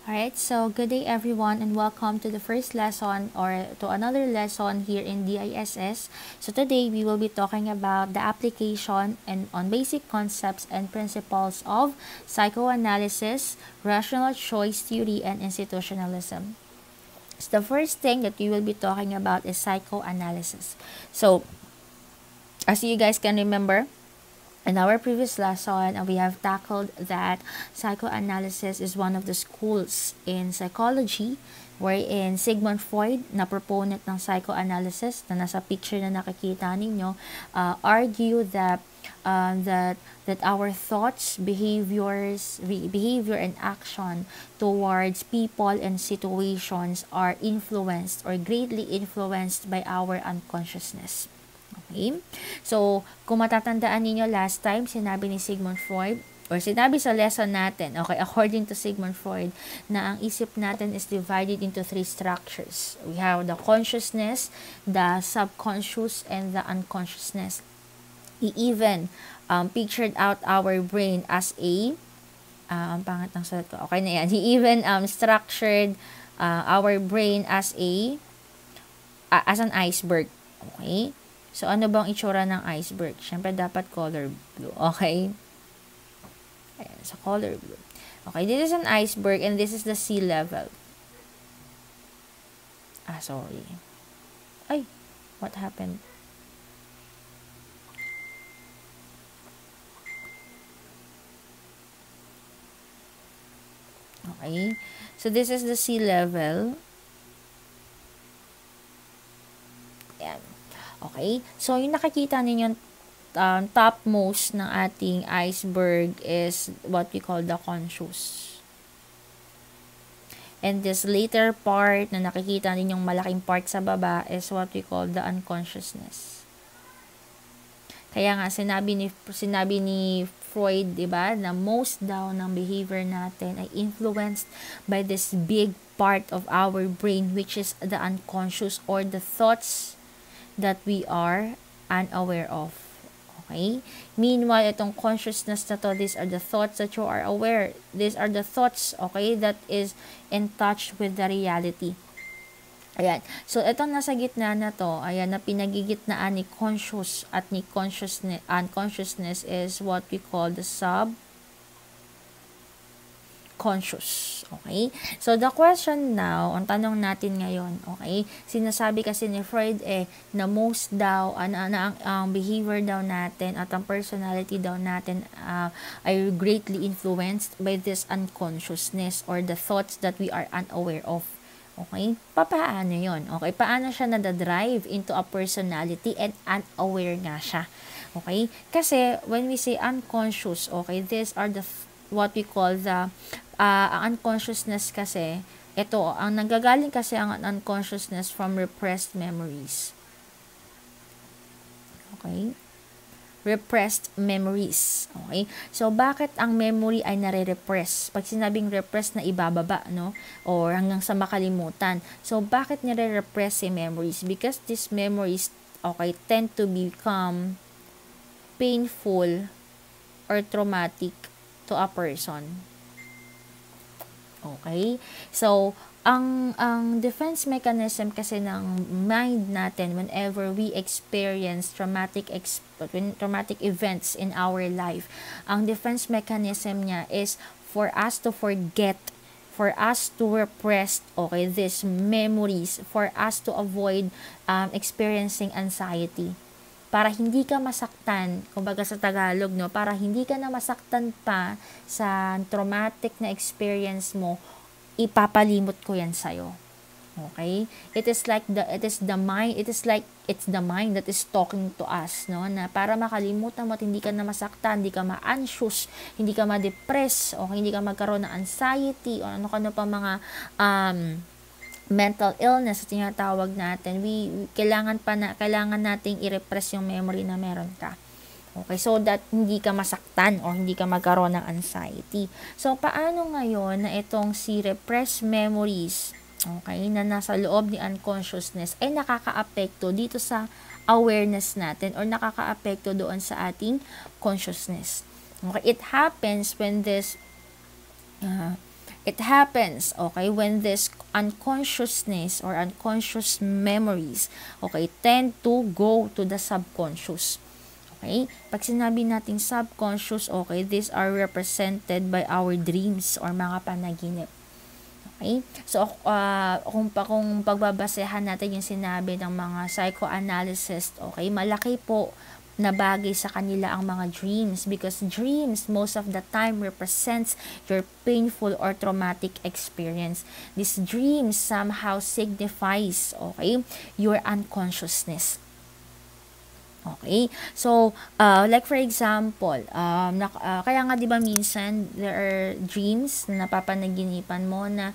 Alright, so good day everyone and welcome to the first lesson or to another lesson here in DISS. So today we will be talking about the application and on basic concepts and principles of psychoanalysis, rational choice theory, and institutionalism. So the first thing that we will be talking about is psychoanalysis. So as you guys can remember, in our previous lesson, we have tackled that psychoanalysis is one of the schools in psychology wherein Sigmund Freud, na proponent ng psychoanalysis na nasa picture na nakikita ninyo, argue that that our thoughts, behavior and action towards people and situations are influenced or greatly influenced by our unconsciousness. Okay? So, kung matatandaan ninyo last time, sinabi ni Sigmund Freud, or sinabi sa lesson natin, okay, according to Sigmund Freud, na ang isip natin is divided into three structures. We have the consciousness, the subconscious, and the unconsciousness. He even pictured out our brain as a, ang pangat ng salat ko, okay na yan. He even structured our brain as an iceberg. Okay? So, ano bang itsura ng iceberg? Siyempre, dapat color blue. Okay? Ayan, so color blue. Okay, this is an iceberg and this is the sea level. Sorry. Ay, what happened? Okay, so this is the sea level. Ayan. Okay? So, yung nakikita ninyo topmost ng ating iceberg is what we call the conscious. And this later part na nakikita ninyong malaking part sa baba is what we call the unconsciousness. Kaya nga, sinabi ni Freud, diba, na most daw ng behavior natin ay influenced by this big part of our brain which is the unconscious or the thoughts that we are unaware of. Okay? Meanwhile, itong consciousness na to, these are the thoughts that you are aware. These are the thoughts, okay, that is in touch with the reality. Ayan. So, itong nasa gitna na to, ayan, na pinagigitnaan ni conscious at ni unconsciousness is what we call the conscious. Okay? So, the question now, ang tanong natin ngayon, okay, sinasabi kasi ni Freud na most daw, ang behavior daw natin at ang personality daw natin ay greatly influenced by this unconsciousness or the thoughts that we are unaware of. Okay? Paano yun? Okay? Paano siya nadadrive into a personality and unaware nga siya? Okay? Kasi, when we say unconscious, okay, these are what we call the unconsciousness kasi, ito, ang nanggagaling kasi ang unconsciousness from repressed memories. Okay? Repressed memories. Okay? So, bakit ang memory ay nare-repress? Pag sinabing repress na ibababa, no? Or hanggang sa makalimutan. So, bakit nare-repress si memories? Because these memories, okay, tend to become painful or traumatic to a person. Okay? So, ang defense mechanism kasi ng mind natin whenever we experience traumatic events in our life, ang defense mechanism niya is for us to forget, for us to repress, okay, these memories, for us to avoid experiencing anxiety. Para hindi ka masaktan, kumbaga sa Tagalog, no, para hindi ka na masaktan pa sa traumatic na experience mo, ipapalimot ko yan sa'yo. Okay? It's the mind that is talking to us, no, na para makalimutan mo at hindi ka na masaktan, hindi ka ma-anxious, hindi ka ma-depress, o hindi ka magkaroon ng anxiety, o ano pa mga mental illness na tinatawag natin, kailangan nating i-repress yung memory na meron ka. Okay, so that hindi ka masaktan o hindi ka magkaroon ng anxiety. So, paano ngayon na itong si repressed memories, okay, na nasa loob ni unconsciousness ay nakaka-apekto dito sa awareness natin or nakaka-apekto doon sa ating consciousness. Okay, it happens when It happens, okay, when this unconsciousness or unconscious memories, okay, tend to go to the subconscious. Okay? Pag sinabi nating subconscious, okay, these are represented by our dreams or mga panaginip. Okay? So, kung pagbabasehan natin yung sinabi ng mga psychoanalysts, okay, malaki po na bagay sa kanila ang mga dreams because dreams most of the time represents your painful or traumatic experience. This dream somehow signifies, okay, your unconsciousness. Okay? So, like for example, kaya nga 'di ba minsan there are dreams na napapanaginipan mo na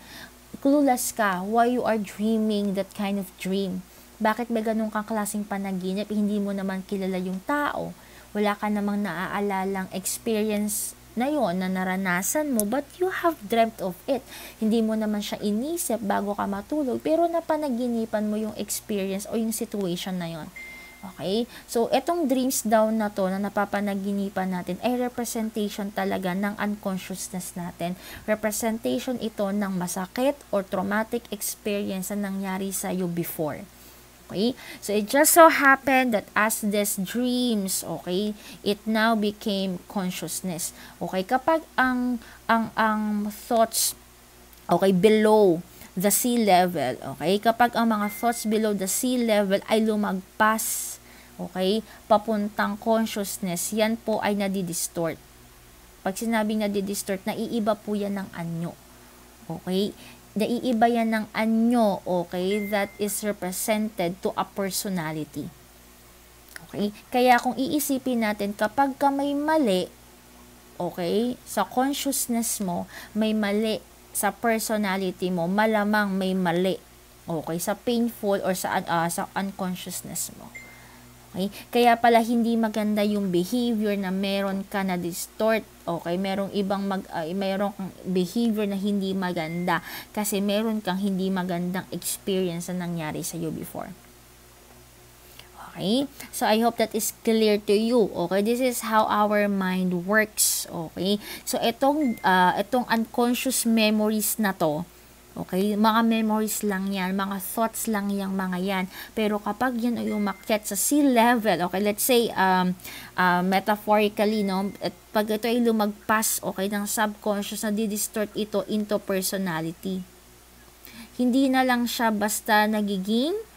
clueless ka why you are dreaming that kind of dream. Bakit ba ganun kang klaseng panaginip? Hindi mo naman kilala yung tao. Wala ka namang naaalalang experience na yon na naranasan mo, but you have dreamt of it. Hindi mo naman siya inisip bago ka matulog, pero napanaginipan mo yung experience o yung situation na yon. Okay? So, etong dreams daw na to na napapanaginipan natin ay representation talaga ng unconsciousness natin. Representation ito ng masakit or traumatic experience na nangyari sa'yo before. Okay? So, it just so happened that as these dreams, okay, it now became consciousness. Okay? Kapag ang thoughts, okay, below the sea level, okay, kapag ang mga thoughts below the sea level ay lumagpas, okay, papuntang consciousness, yan po ay nadidistort. Pag sinabing nadidistort, naiiba po yan ng anyo. Okay? Naiiba yan ng anyo, okay, that is represented to a personality. Okay? Kaya kung iisipin natin, kapag ka may mali, okay, sa consciousness mo, may mali sa personality mo, malamang may mali, okay, sa painful or sa unconsciousness mo. Okay? Kaya pala hindi maganda yung behavior na meron ka na distort. Okay? Merong merong kang behavior na hindi maganda kasi meron kang hindi magandang experience na nangyari sa iyo before. Okay? So, I hope that is clear to you. Okay? This is how our mind works. Okay? So, itong unconscious memories na to, okay, mga memories lang yan, mga thoughts lang yung mga yan. Pero kapag yan ay umakyat sa sea level, okay, let's say, metaphorically, no, at pag ito ay lumagpas, okay, ng subconscious, na distort ito into personality. Hindi na lang siya basta nagiging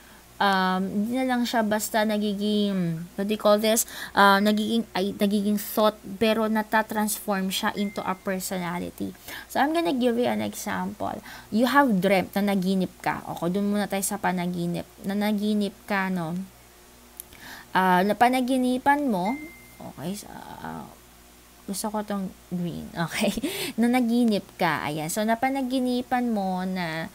what do you call this, nagiging thought, pero natatransform siya into a personality. So, I'm gonna give you an example. You have dreamt na naginip ka. Okay, dun muna tayo sa panaginip. Na naginip ka, no? Napanaginipan mo, okay, gusto ko tong green, okay, na naginip ka, ayan. So, napanaginipan mo na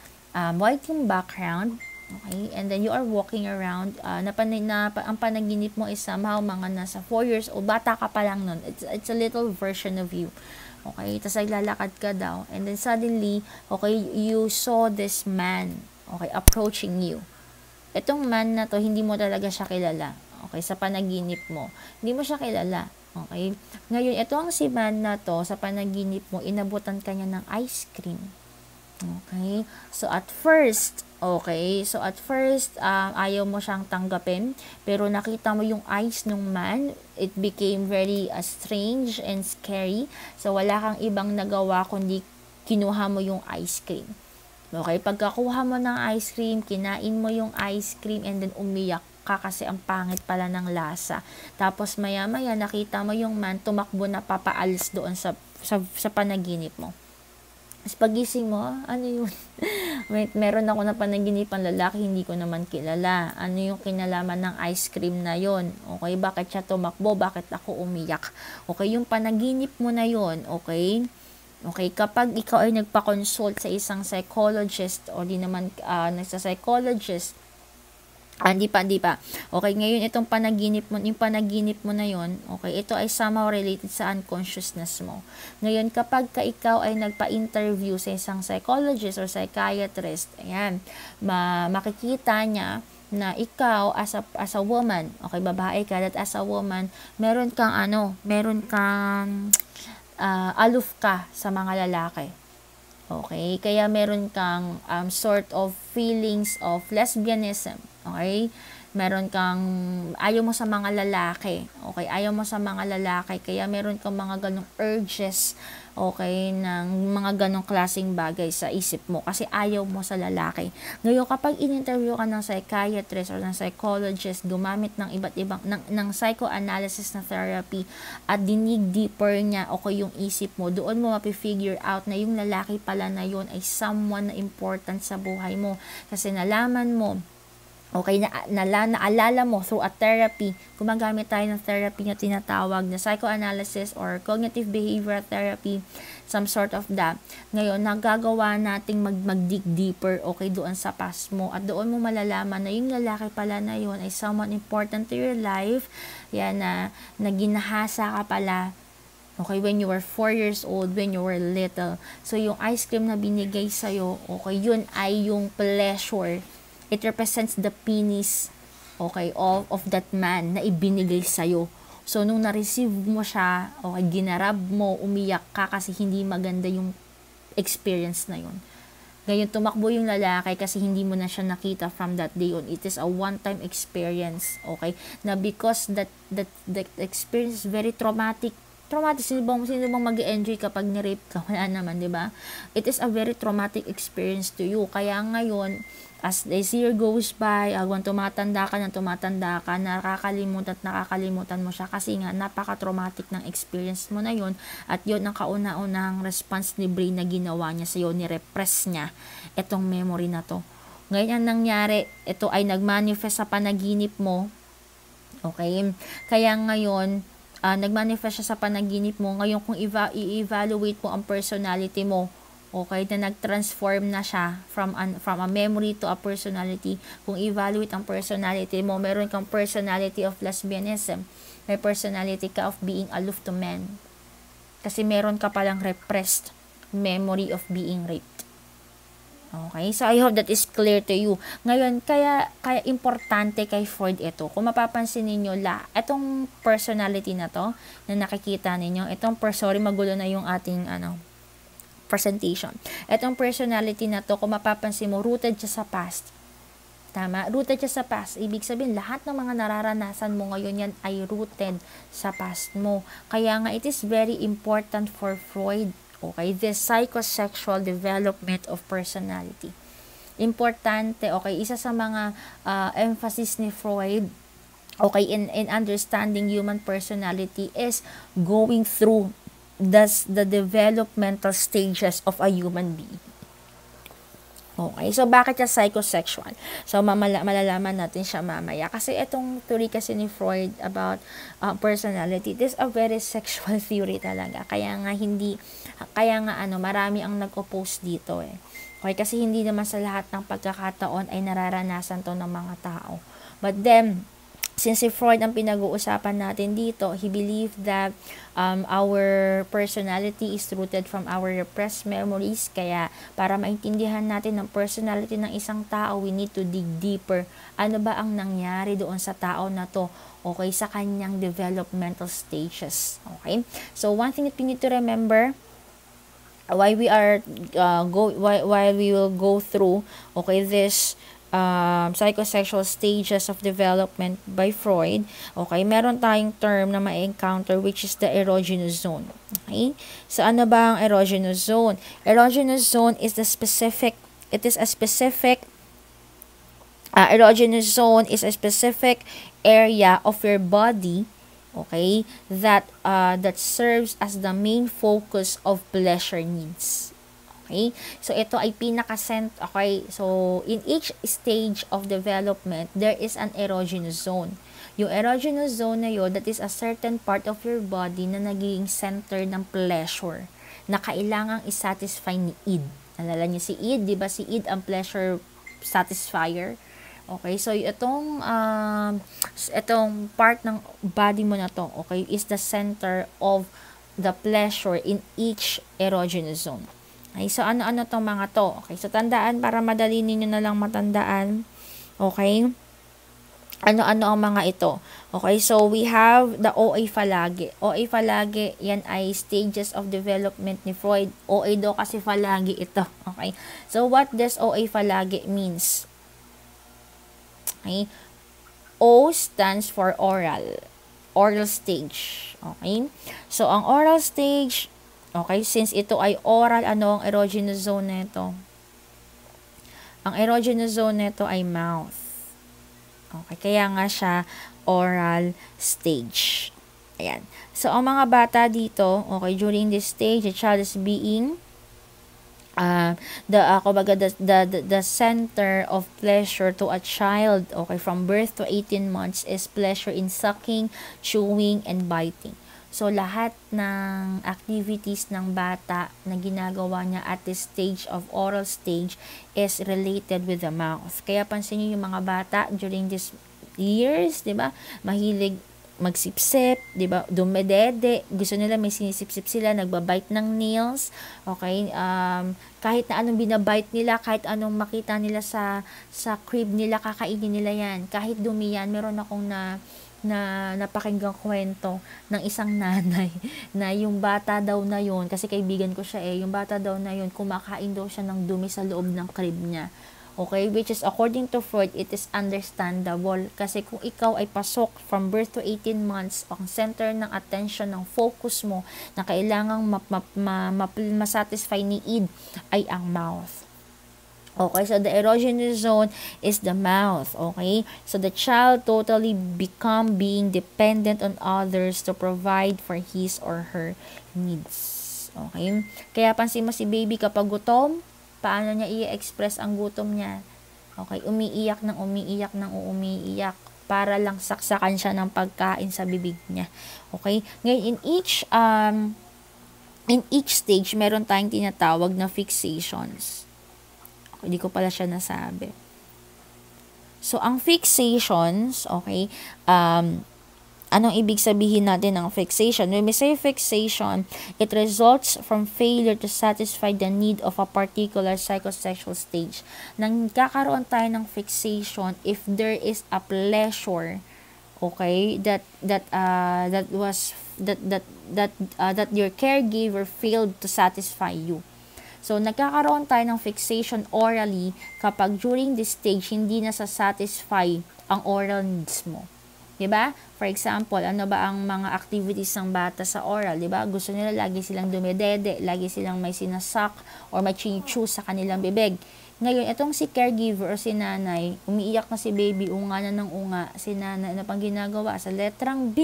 white yung background, okay, and then you are walking around, ang panaginip mo is somehow mga nasa 4 years old, bata ka pa lang nun, it's a little version of you, okay, tapos naglalakad ka daw, and then suddenly, okay, you saw this man, okay, approaching you. Itong man na to, hindi mo talaga siya kilala, okay, sa panaginip mo, hindi mo siya kilala, okay, ngayon, ito ang si man na to, sa panaginip mo, inabutan ka niya ng ice cream. Okay? So, at first, ayaw mo siyang tanggapin, pero nakita mo yung eyes ng man, it became very strange and scary. So, wala kang ibang nagawa kundi kinuha mo yung ice cream. Okay? Pagkakuha mo ng ice cream, kinain mo yung ice cream, and then umiyak ka kasi ang pangit pala ng lasa. Tapos, maya-maya, nakita mo yung man, tumakbo na papaalis doon sa panaginip mo. Pagising mo, ano yun? Meron ako na panaginipan lalaki, hindi ko naman kilala. Ano yung kinalaman ng ice cream na yon? Okay, bakit siya tumakbo? Bakit ako umiyak? Okay, yung panaginip mo na yon, okay? Okay, kapag ikaw ay nagpa-consult sa isang psychologist o di naman nagsa-psychologist, hindi pa. Okay, ngayon itong yung panaginip mo na yon, okay, ito ay somehow related sa unconsciousness mo. Ngayon, kapag ikaw ay nagpa-interview sa isang psychologist or psychiatrist, ayan, makikita niya na ikaw as a woman, okay, babae ka, that as a woman, meron kang aloof ka sa mga lalaki. Okay? Kaya meron kang sort of feelings of lesbianism. Okay? Meron kang, ayaw mo sa mga lalaki. Okay? Ayaw mo sa mga lalaki. Kaya meron kang mga ganong urges, okay, ng mga ganong klaseng bagay sa isip mo. Kasi ayaw mo sa lalaki. Ngayon, kapag in-interview ka ng psychiatrist or ng psychologist, gumamit ng iba't ibang, ng psychoanalysis na therapy, at dinig deeper niya, okay, yung isip mo, doon mo mapifigure out na yung lalaki pala na yun ay someone na important sa buhay mo. Kasi nalaman mo, okay, naalala mo through a therapy, gumagamit tayo ng therapy na tinatawag na psychoanalysis or cognitive behavioral therapy, some sort of that. Ngayon, nagagawa nating mag-dig deeper, okay, doon sa past mo, at doon mo malalaman na yung lalaki pala na yun ay someone important to your life, yan, na ginahasa ka pala, okay, when you were 4 years old, when you were little. So, yung ice cream na binigay sa'yo, okay, yun ay yung pleasure. It represents the penis, okay, of that man na ibinigay sa'yo. So, nung na-receive mo siya, okay, ginarab mo, umiyak ka kasi hindi maganda yung experience na yun. Ngayon, tumakbo yung lalaki kasi hindi mo na siya nakita from that day on. It is a one-time experience, okay? Na because that experience is very traumatic. Sino bang mag-enjoy kapag ni-rape ka? Wala naman, di ba? It is a very traumatic experience to you. Kaya ngayon, as the year goes by, tumatanda ka, nakakalimutan mo siya kasi nga napaka-traumatic ng experience mo na yun, at yun ang kauna-unahang response ni brain na ginawa niya sa'yo, ni-repress niya itong memory na to. Ngayon ang nangyari, ito ay nag-manifest sa panaginip mo, okay? Kaya ngayon, nag-manifest siya sa panaginip mo. Ngayon, kung i-evaluate mo ang personality mo, okay, na nag-transform na siya from a memory to a personality. Kung evaluate ang personality mo, meron kang personality of lesbianism. May personality ka of being aloof to men. Kasi meron ka palang repressed memory of being raped. Okay, so I hope that is clear to you. Ngayon, kaya importante kay Freud ito. Kung mapapansin ninyo, itong personality na to, na nakikita ninyo, sorry, magulo na yung ating, presentation. Itong personality na to, kung mapapansin mo, rooted siya sa past. Tama? Rooted siya sa past. Ibig sabihin, lahat ng mga nararanasan mo ngayon yan ay rooted sa past mo. Kaya nga, it is very important for Freud, okay, this psychosexual development of personality. Importante, okay, isa sa mga emphasis ni Freud, okay, in understanding human personality is going through the developmental stages of a human being. Okay, so bakit siya psychosexual? So malalaman natin siya mamaya. Kasi itong theory kasi ni Freud about personality, it is a very sexual theory talaga. Kaya nga marami ang nag-oppose dito eh. Okay, kasi hindi naman sa lahat ng pagkakataon ay nararanasan to ng mga tao. But then, since si Freud ang pinag-uusapan natin dito, he believed that our personality is rooted from our repressed memories. Kaya para maintindihan natin ang personality ng isang tao, we need to dig deeper. Ano ba ang nangyari doon sa tao na to? Okay, sa kanyang developmental stages. Okay? So one thing that we need to remember while we will go through, okay, this psychosexual stages of development by Freud, okay, meron tayong term na ma-encounter which is the erogenous zone. Okay? So, ano ba ang erogenous zone? Erogenous zone is erogenous zone is a specific area of your body, okay, that serves as the main focus of pleasure needs. Okay? So, ito ay okay? So, in each stage of development, there is an erogenous zone. Yung erogenous zone na yun, that is a certain part of your body na naging center ng pleasure na kailangang isatisfy ni id. Nalala niyo si id, di ba? Si id ang pleasure satisfier. Okay? So, itong part ng body mo na to, okay, is the center of the pleasure in each erogenous zone. Okay, so ano tong mga to? Okay, so tandaan para madali ninyo na lang matandaan. Okay? Ano-ano ang mga ito? Okay, so we have the OA phalange. OA phalange, yan ay stages of development ni Freud. OA daw kasi phalange ito. Okay, so what does OA phalange means? Okay, O stands for oral. Oral stage. Okay, so ang oral stage, okay, since ito ay oral, ano ang erogenous zone nito? Ang erogenous zone nito ay mouth. Okay, kaya nga siya oral stage. Ayan. So, ang mga bata dito, okay, during this stage, the child is being the center of pleasure to a child, okay, from birth to 18 months is pleasure in sucking, chewing, and biting. So, lahat ng activities ng bata na ginagawa niya at this stage of oral stage is related with the mouth. Kaya pansin niyo yung mga bata during these years, di ba? Mahilig magsipsip, di ba? Dumedede, gusto nila may sinisipsip sila, nagbabite ng nails, okay? Kahit na anong binabite nila, kahit anong makita nila sa crib nila, kakainin nila yan. Kahit dumi yan, meron akong napakinggang kwento ng isang nanay na yung bata daw na yun, kasi kaibigan ko siya yung bata daw na yun, kumakain daw siya ng dumi sa loob ng crib niya. Okay, which is according to Freud, it is understandable. Kasi kung ikaw ay pasok from birth to 18 months, ang center ng attention, ng focus mo, na kailangang masatisfy ni id ay ang mouth. Okay, so the erogenous zone is the mouth, okay? So the child totally become being dependent on others to provide for his or her needs. Okay? Kaya pansin mo si baby kapag gutom, paano niya i-express ang gutom niya? Okay, umiiyak ng umiiyak para lang saksakan siya ng pagkain sa bibig niya. Okay? Ngayon, in each stage, meron tayong tinatawag na fixations. Hindi ko pala siya nasabi. So, ang fixations, okay, anong ibig sabihin natin ng fixation? When we say fixation, it results from failure to satisfy the need of a particular psychosexual stage. Nagkakaroon tayo ng fixation if there is a pleasure, okay, that your caregiver failed to satisfy you. So, nagkakaroon tayo ng fixation orally kapag during this stage, hindi na satisfy ang oral needs mo. Diba? For example, ano ba ang mga activities ng bata sa oral? Diba? Gusto nila lagi silang dumedede, lagi silang may sinasak or may chinichu sa kanilang bibig. Ngayon, itong si caregiver o si nanay, umiiyak na si baby, unga na ng unga, si nanay, ano pang ginagawa? Sa letrang B,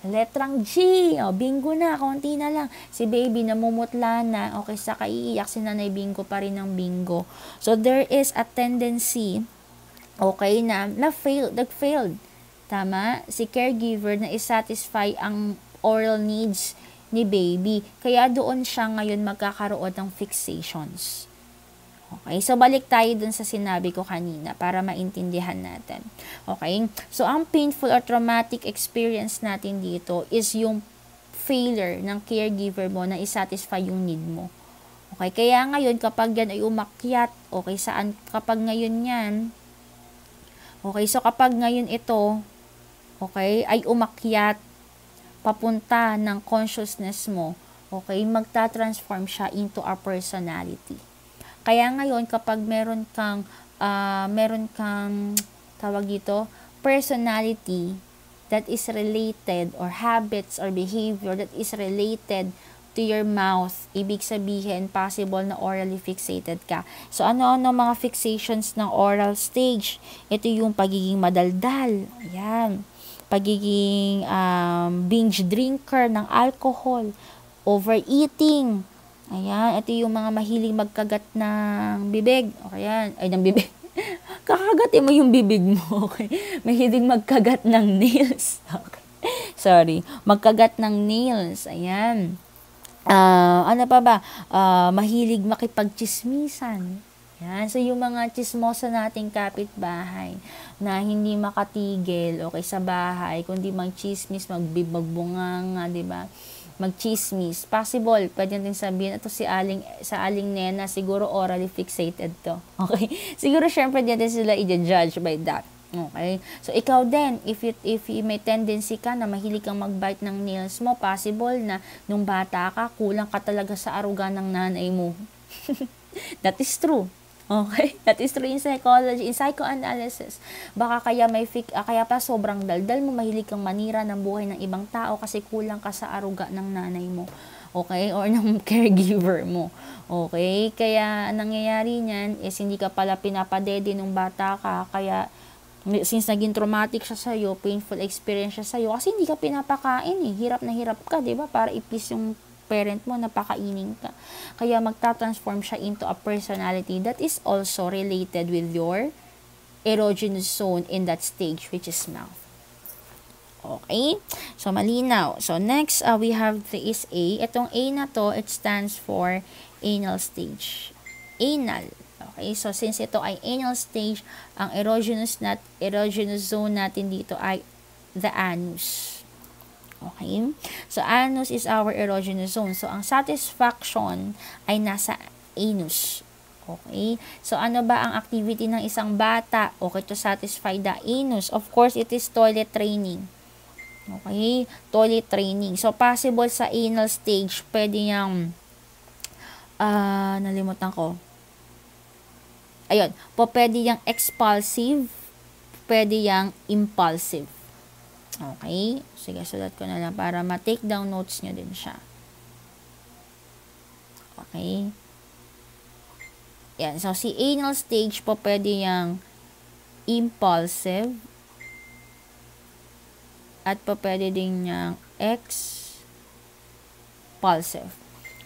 letrang G, bingo na, konti na lang. Si baby namumutla na, okay, saka iiyak si nanay, bingo pa rin ng bingo. So, there is a tendency, okay, nag-failed. Tama? Si caregiver na isatisfy ang oral needs ni baby. Kaya doon siya ngayon magkakaroon ng fixations. Okay, so balik tayo dun sa sinabi ko kanina para maintindihan natin. Okay, so ang painful or traumatic experience natin dito is yung failure ng caregiver mo na isatisfy yung need mo. Okay, kaya ngayon kapag yan ay umakyat, okay, kapag ngayon yan, okay, so kapag ngayon ito, okay, ay umakyat papunta ng consciousness mo, okay, magta-transform siya into a personality. Kaya ngayon, kapag meron kang tawag dito, personality that is related or habits or behavior that is related to your mouth, ibig sabihin, possible na orally fixated ka. So, ano-ano mga fixations ng oral stage? Ito yung pagiging madaldal. Ayan. Pagiging binge drinker ng alcohol. Overeating. Ayan, ito yung mga mahiling magkagat ng bibig. Okay, yan. Ay, ng bibig. Kakagatin mo yung bibig mo. Okay. Mahiling magkagat ng nails. Okay. Sorry. Magkagat ng nails. Ayan. Ano pa ba? Mahilig makipagchismisan. Yan. So, yung mga chismosa nating kapitbahay na hindi makatigil, okay, sa bahay, kundi magchismis, magbibagbunganga, di ba? Magchismis. Possible, pwede natin sabihin, ito sa aling nena, siguro orally fixated to. Okay? Siguro, syempre, natin sila i-judge by that. Okay? So, ikaw din, if may tendency ka na mahilig kang mag-bite ng nails mo, possible na nung bata ka, kulang ka talaga sa aruga ng nanay mo. That is true. Okay? That is true in psychology, in psychoanalysis. Baka kaya pa sobrang daldal mo, mahilig kang manira ng buhay ng ibang tao kasi kulang ka sa aruga ng nanay mo. Okay? Or ng caregiver mo. Okay? Kaya, nangyayari niyan is hindi ka pala pinapadede nung bata ka, kaya since naging traumatic siya sa'yo, painful experience siya sa'yo, kasi hindi ka pinapakain eh. Hirap na hirap ka, di ba? Para i-please yung parent mo, napakainin ka. Kaya magta-transform siya into a personality that is also related with your erogenous zone in that stage, which is mouth. Okay? So, malinaw. So, next, we have is A. Itong A na to, it stands for anal stage. Anal. Okay, so since ito ay anal stage, ang erogenous zone natin dito ay the anus. Okay? So, anus is our erogenous zone. So, ang satisfaction ay nasa anus. Okay? So, ano ba ang activity ng isang bata? Okay, to satisfy the anus. Of course, it is toilet training. Okay? Toilet training. So, possible sa anal stage, pwede niyang, nalimutan ko. Ayun, pwede yang expulsive, pwede yang impulsive. Okay? Sige, sulat ko na lang para ma-take down notes nyo din siya. Okay? Yan. So, si anal stage pwede yang impulsive at pwede din yang expulsive.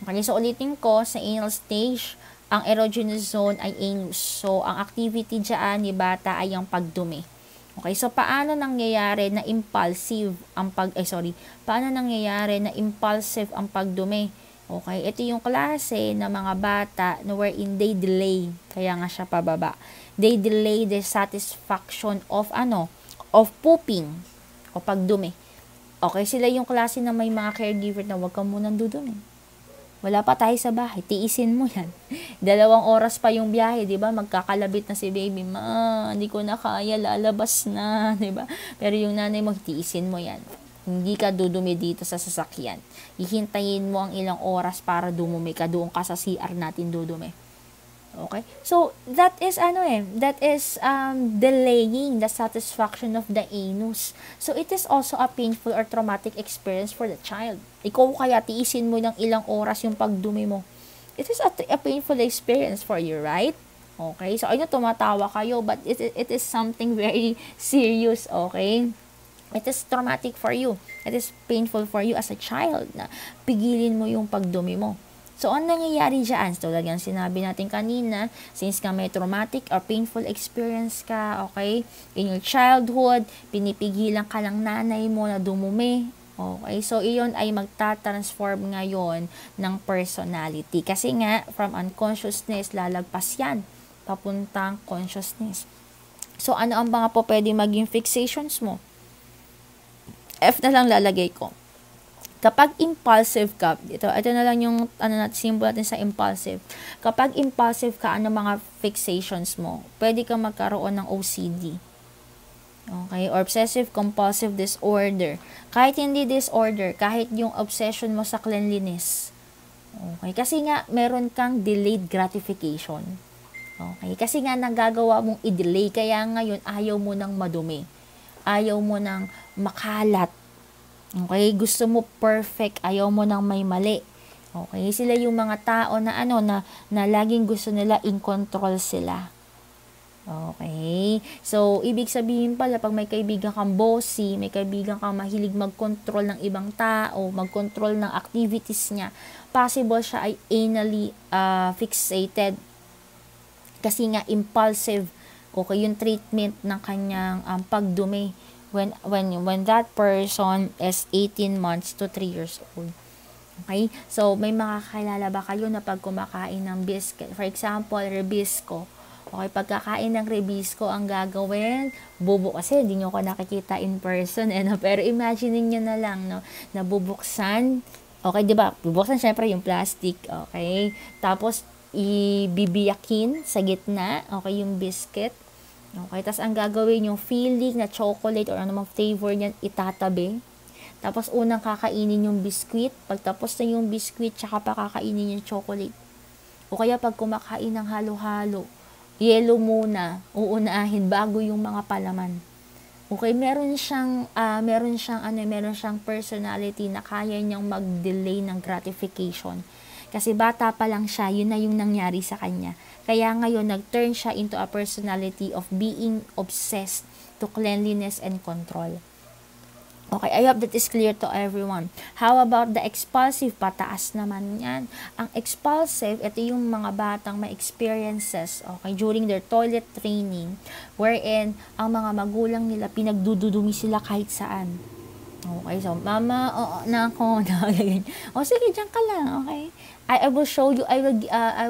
Okay, so ulitin ko, sa anal stage, ang erogenous zone ay anus. So, ang activity dyan ni bata ay ang pagdumi. Okay, so paano nangyayari na impulsive ang paano nangyayari na impulsive ang pagdumi? Okay, ito yung klase ng mga bata na wherein they delay, kaya nga siya pababa. They delay the satisfaction of pooping o pagdumi. Okay, sila yung klase na may mga caregiver na wag ka munang dudumi. Wala pa tayo sa bahay, tiisin mo yan. 2 oras pa yung biyahe, di ba? Magkakalabit na si baby, ma, hindi ko na kaya, lalabas na, di ba? Pero yung nanay mo, tiisin mo yan. Hindi ka dudumi dito sa sasakyan. Hihintayin mo ang ilang oras para dumumi ka, doon ka sa CR natin dudumi. Okay? So, that is delaying the satisfaction of the anus. So, it is also a painful or traumatic experience for the child. Ikaw kaya tiisin mo ng ilang oras yung pagdumi mo. It is a painful experience for you, right? Okay? So, ayun, tumatawa kayo, but it is something very serious, okay? It is traumatic for you. It is painful for you as a child na pigilin mo yung pagdumi mo. So, ano nangyayari dyan? So, lagyan sinabi natin kanina, since ka may traumatic or painful experience ka, okay, in your childhood, pinipigilan ka ng nanay mo na dumumi, okay, so, iyon ay magta-transform ngayon ng personality. Kasi nga, from unconsciousness, lalagpas yan, papuntang consciousness. So, ano ang mga po pwede maging fixations mo? F na lang lalagay ko. Kapag impulsive ka, ito na lang yung symbol natin sa impulsive. Kapag impulsive ka, ano mga fixations mo? Pwede kang magkaroon ng OCD. Okay? Or obsessive compulsive disorder. Kahit hindi disorder, kahit yung obsession mo sa cleanliness. Okay? Kasi nga, meron kang delayed gratification. Okay? Kasi nga, nagagawa mong i-delay. Kaya ngayon, ayaw mo nang madumi. Ayaw mo nang makalat. Okay, gusto mo perfect, ayaw mo nang may mali. Okay, sila yung mga tao na na laging gusto nila in control sila. Okay, so ibig sabihin pala pag may kaibigan kang bossy, may kaibigan kang mahilig mag-control ng ibang tao, mag-control ng activities niya, possible siya ay anally fixated. Kasi nga impulsive. Okay, yung treatment ng kanyang pagdumi. When that person is 18 months to 3 years old. Okay? So, may makakilala ba kayo na pag kumakain ng biscuit? For example, Rebisco. Okay, pagkakain ng Rebisco, ang gagawin, kasi hindi nyo ko nakikita in person, pero imagine niyo na lang, no, na bubuksan, okay, di ba? Bubuksan syempre yung plastic, okay? Tapos, ibibiyakin sa gitna, okay, yung biscuit. Okay, tapos ang gagawin yung filling na chocolate or anumang flavor niyan, itatabi. Tapos unang kakainin yung biscuit. Pagtapos na yung biscuit, tsaka pa kakainin yung chocolate. O kaya pag kumakain ng halo-halo, yelo muna, uunahin bago yung mga palaman. Okay, meron siyang personality na kaya niyang mag-delay ng gratification. Kasi bata pa lang siya, yun na yung nangyari sa kanya. Kaya ngayon, nag-turn siya into a personality of being obsessed to cleanliness and control. Okay, I hope that is clear to everyone. How about the expulsive? Pataas naman yan. Ang expulsive, ito yung mga batang may experiences, okay, during their toilet training, wherein ang mga magulang nila, pinagdududumi sila kahit saan. Okay, so, mama, na ako, o sige, dyan ka lang, okay? I will show you, I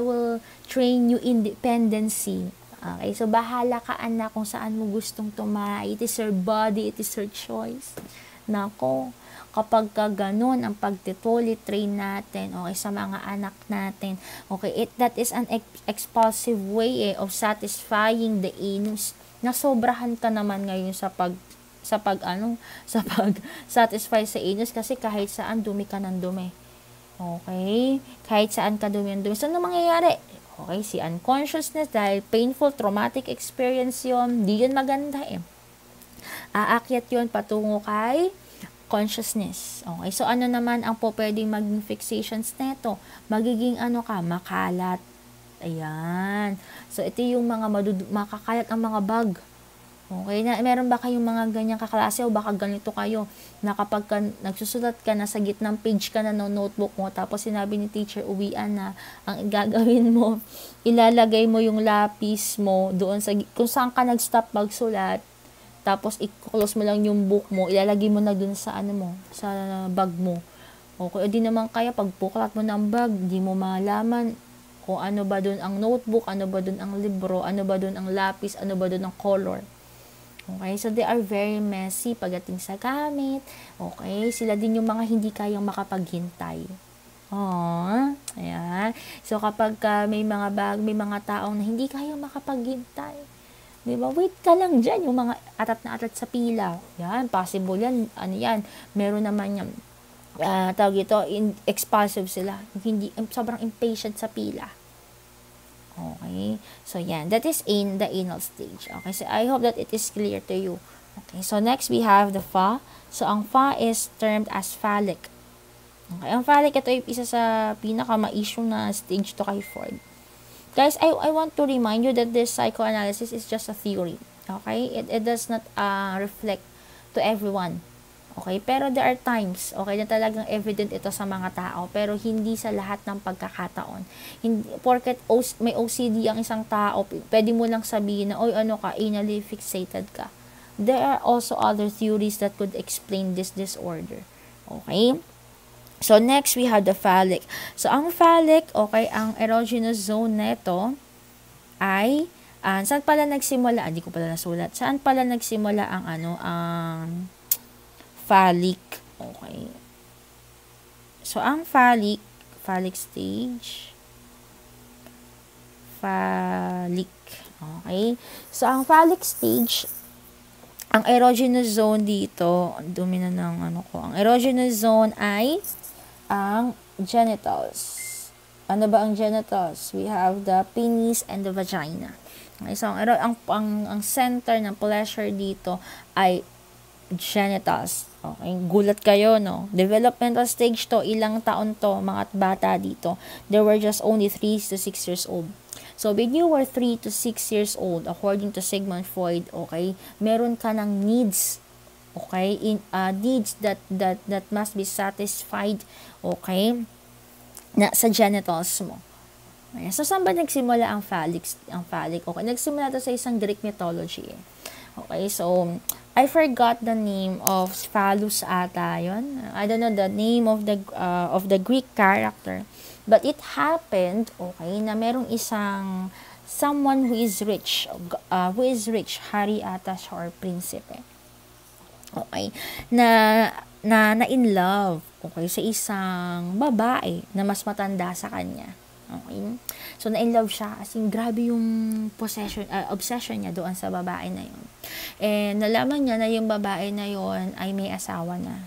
will train you independency. Okay, so bahala ka anak kung saan mo gustong tumae. It is your body, it is your choice. Nako, kapag ka ganun ang pagtituloy train natin, okay, sa mga anak natin, okay, that is an expulsive way of satisfying the anus. Nasobrahan ka naman ngayon sa pag satisfy sa anus kasi kahit saan dumi ka ng dumi. Okay? Kahit saan ka dumi ng dumi. So, ano mangyayari? Okay, si unconsciousness dahil painful, traumatic experience yun, di yun maganda eh. Aakyat yun patungo kay consciousness. Okay, so ano naman ang pwedeng maging fixations neto? Magiging makalat. Ayan. So, ito yung mga makakalat ang mga bug. Okay, meron ba kayong mga ganyang kaklase o baka ganito kayo na kapag nagsusulat ka na sa gitnang page ka na ng notebook mo tapos sinabi ni teacher uwian na ang gagawin mo, ilalagay mo yung lapis mo doon sa kung saan ka nag-stop magsulat tapos i-close mo lang yung book mo, ilalagay mo na doon sa sa bag mo. Okay, o di naman kaya pag buklat mo ng bag, di mo malaman kung ano ba doon ang notebook, ano ba doon ang libro, ano ba doon ang lapis, ano ba doon ang color. Okay, so they are very messy pagdating sa gamit. Okay, sila din yung mga hindi kayang makapaghintay. Ayan. So kapag may mga taong na hindi kayang makapaghintay, di ba? Wait ka lang dyan, yung mga atat na atat sa pila. Yan, possible yan. Ano yan? Meron naman yan. Tawag ito, expulsive sila. Sobrang impatient sa pila. Okay, so yan, that is in the anal stage. Okay, so I hope that it is clear to you. Okay, so next we have the fa. So ang fa is termed as phallic. Okay, ang phallic, ito ay isa sa pinaka-ma-issue na stage to kay Freud. Guys, I want to remind you that this psychoanalysis is just a theory. Okay, it does not reflect to everyone. Okay, pero there are times, okay, na talagang evident ito sa mga tao, pero hindi sa lahat ng pagkakataon. Hindi, porket may OCD ang isang tao, pwede mo lang sabihin na, oy, anally fixated ka. There are also other theories that could explain this disorder. Okay? So, next, we have the phallic. So, ang phallic, okay, ang erogenous zone neto ay, saan pala nagsimula? Hindi ko pala nasulat. Saan pala nagsimula ang phallic. Okay. So, ang phallic stage, phallic. Okay. So, ang phallic stage, ang erogenous zone dito, dumi na ng ang erogenous zone ay ang genitals. Ano ba ang genitals? We have the penis and the vagina. Okay. So, ang center ng pleasure dito ay genitals. Okay, gulat kayo, no? Developmental stage to, ilang taon to, mga bata dito. They were just only 3 to 6 years old. So, when you were 3 to 6 years old, according to Sigmund Freud, okay, meron ka ng needs, okay, needs that must be satisfied, okay, na sa genitals mo. Okay, so, saan ba nagsimula ang phallic? Okay, nagsimula to sa isang Greek mythology, eh. Okay, so, I forgot the name of Phallus ata yun. I don't know the name of the Greek character. But it happened, okay, na merong someone who is rich, hari ata siya or prinsipe. Okay, na in love, okay, sa isang babae na mas matanda sa kanya. Okay? So, na-in-love siya. As in, grabe yung obsession niya doon sa babae na yun. And nalaman niya na yung babae na yun ay may asawa na.